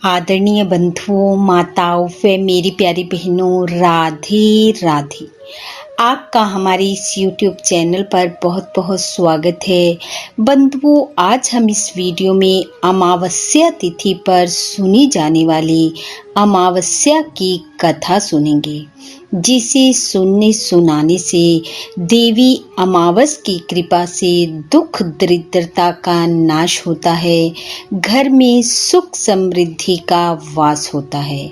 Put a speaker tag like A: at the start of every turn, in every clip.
A: आदरणीय बंधुओं, माताओं व मेरी प्यारी बहनों, राधे राधे। आपका हमारे इस YouTube चैनल पर बहुत बहुत स्वागत है। बंधुओं, आज हम इस वीडियो में अमावस्या तिथि पर सुनी जाने वाली अमावस्या की कथा सुनेंगे, जिसे सुनने सुनाने से देवी अमावस की कृपा से दुख दरिद्रता का नाश होता है, घर में सुख समृद्धि का वास होता है।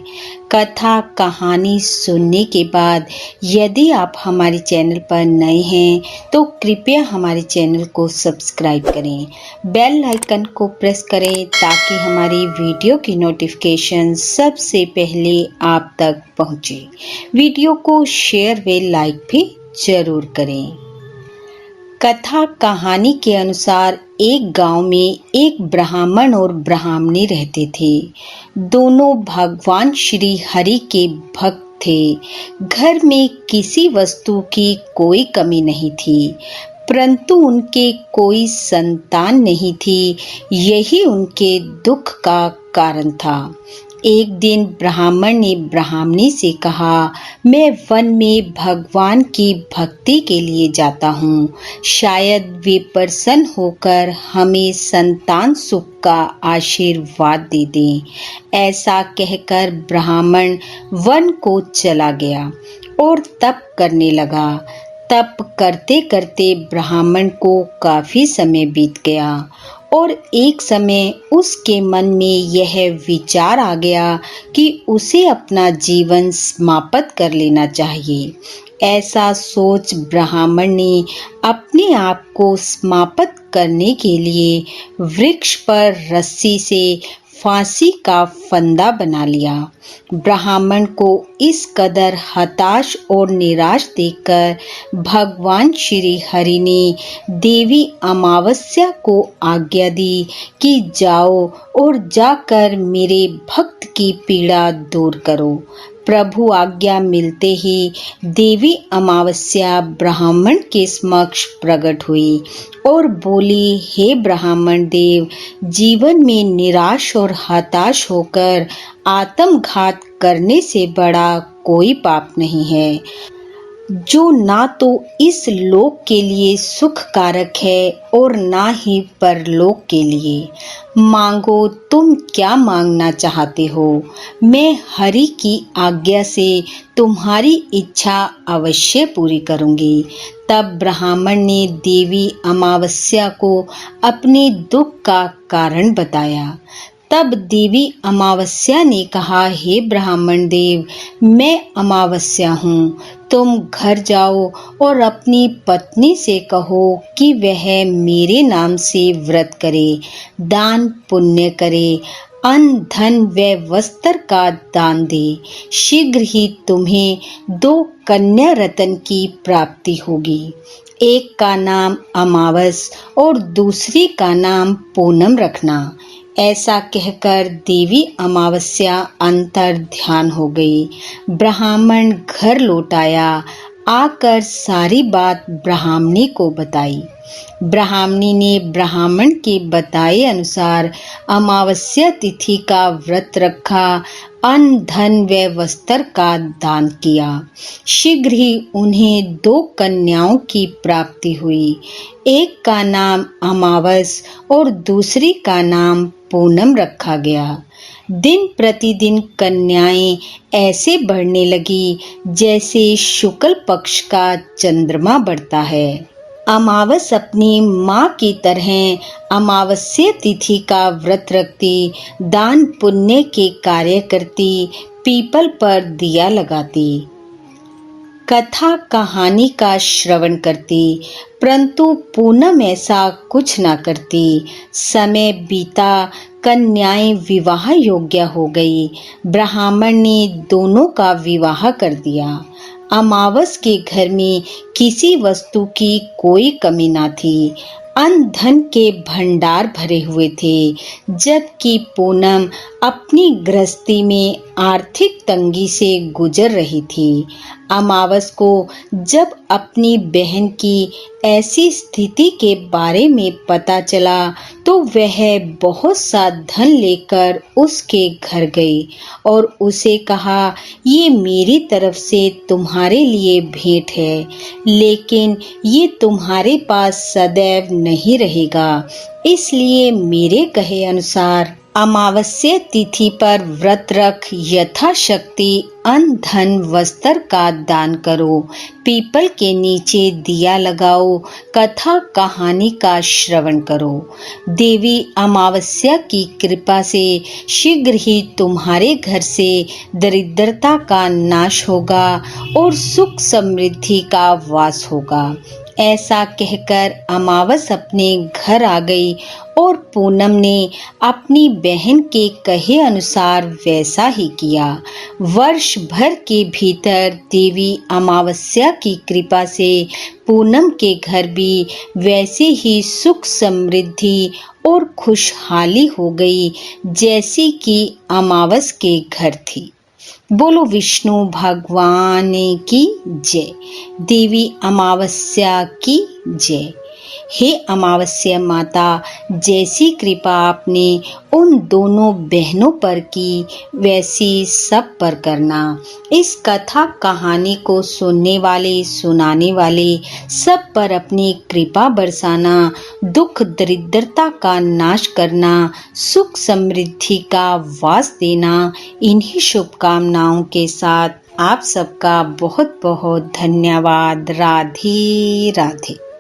A: कथा कहानी सुनने के बाद यदि आप हमारे चैनल पर नए हैं तो कृपया हमारे चैनल को सब्सक्राइब करें, बेल आइकन को प्रेस करें ताकि हमारी वीडियो की नोटिफिकेशन सबसे पहले आप तक पहुंचे। वीडियो को शेयर व लाइक भी जरूर करें। कथा कहानी के अनुसार एक गांव में एक ब्राह्मण और ब्राह्मणी रहते थे। दोनों भगवान श्री हरि के भक्त थे। घर में किसी वस्तु की कोई कमी नहीं थी, परंतु उनके कोई संतान नहीं थी। यही उनके दुख का कारण था। एक दिन ब्राह्मण ने ब्राह्मणी से कहा, मैं वन में भगवान की भक्ति के लिए जाता हूँ, शायद वे प्रसन्न होकर हमें संतान सुख का आशीर्वाद दे दें। ऐसा कहकर ब्राह्मण वन को चला गया और तप करने लगा। तप करते करते ब्राह्मण को काफी समय बीत गया और एक समय उसके मन में यह विचार आ गया कि उसे अपना जीवन समाप्त कर लेना चाहिए। ऐसा सोच ब्राह्मण ने अपने आप को समाप्त करने के लिए वृक्ष पर रस्सी से फांसी का फंदा बना लिया। ब्राह्मण को इस कदर हताश और निराश देखकर भगवान श्री हरि ने देवी अमावस्या को आज्ञा दी कि जाओ और जाकर मेरे भक्त की पीड़ा दूर करो। प्रभु आज्ञा मिलते ही देवी अमावस्या ब्राह्मण के समक्ष प्रकट हुई और बोली, हे ब्राह्मण देव, जीवन में निराश और हताश होकर आत्मघात करने से बड़ा कोई पाप नहीं है, जो ना तो इस लोक के लिए सुख कारक है और ना ही परलोक के लिए। मांगो, तुम क्या मांगना चाहते हो, मैं हरि की आज्ञा से तुम्हारी इच्छा अवश्य पूरी करूंगी। तब ब्राह्मण ने देवी अमावस्या को अपने दुख का कारण बताया। तब देवी अमावस्या ने कहा, हे ब्राह्मण देव, मैं अमावस्या हूँ। तुम घर जाओ और अपनी पत्नी से कहो कि वह मेरे नाम से व्रत करे, दान पुण्य करे, अन्न धन व वस्त्र का दान दे। शीघ्र ही तुम्हें 2 कन्या रत्न की प्राप्ति होगी। एक का नाम अमावस और दूसरी का नाम पूनम रखना। ऐसा कहकर देवी अमावस्या अंतर ध्यान हो गई। ब्राह्मण घर लौट आया। आकर सारी बात ब्राह्मणी को बताई। ब्राह्मणी ने ब्राह्मण के बताए अनुसार अमावस्या तिथि का व्रत रखा, अन्न धन व वस्त्र का दान किया। शीघ्र ही उन्हें 2 कन्याओं की प्राप्ति हुई। एक का नाम अमावस और दूसरी का नाम पूनम रखा गया। दिन प्रतिदिन कन्याएं ऐसे बढ़ने लगी जैसे शुक्ल पक्ष का चंद्रमा बढ़ता है। अमावस अपनी माँ की तरह अमावस्या तिथि का व्रत रखती, दान पुण्य के कार्य करती, पीपल पर दिया लगाती, कथा कहानी का श्रवण करती, परंतु पूनम ऐसा कुछ न करती। समय बीता, कन्याएं विवाह योग्य हो गई। ब्राह्मण ने दोनों का विवाह कर दिया। अमावस के घर में किसी वस्तु की कोई कमी न थी। अन्न धन के भंडार भरे हुए थे, जबकि पूनम अपनी गृहस्थी में आर्थिक तंगी से गुजर रही थी। अमावस को जब अपनी बहन की ऐसी स्थिति के बारे में पता चला तो वह बहुत सा धन लेकर उसके घर गई और उसे कहा, ये मेरी तरफ से तुम्हारे लिए भेंट है, लेकिन ये तुम्हारे पास सदैव नहीं रहेगा, इसलिए मेरे कहे अनुसार अमावस्या तिथि पर व्रत रख यथाशक्ति अन्न धन वस्त्र का दान करो, पीपल के नीचे दिया लगाओ, कथा कहानी का श्रवण करो। देवी अमावस्या की कृपा से शीघ्र ही तुम्हारे घर से दरिद्रता का नाश होगा और सुख समृद्धि का वास होगा। ऐसा कहकर अमावस अपने घर आ गई और पूनम ने अपनी बहन के कहे अनुसार वैसा ही किया। वर्ष भर के भीतर देवी अमावस्या की कृपा से पूनम के घर भी वैसे ही सुख समृद्धि और खुशहाली हो गई जैसी कि अमावस के घर थी। बोलो विष्णु भगवान की जय। देवी अमावस्या की जय। हे अमावस्या माता, जैसी कृपा आपने उन दोनों बहनों पर की वैसी सब पर करना। इस कथा कहानी को सुनने वाले सुनाने वाले सब पर अपनी कृपा बरसाना, दुख दरिद्रता का नाश करना, सुख समृद्धि का वास देना। इन्हीं शुभकामनाओं के साथ आप सबका बहुत बहुत धन्यवाद। राधे राधे।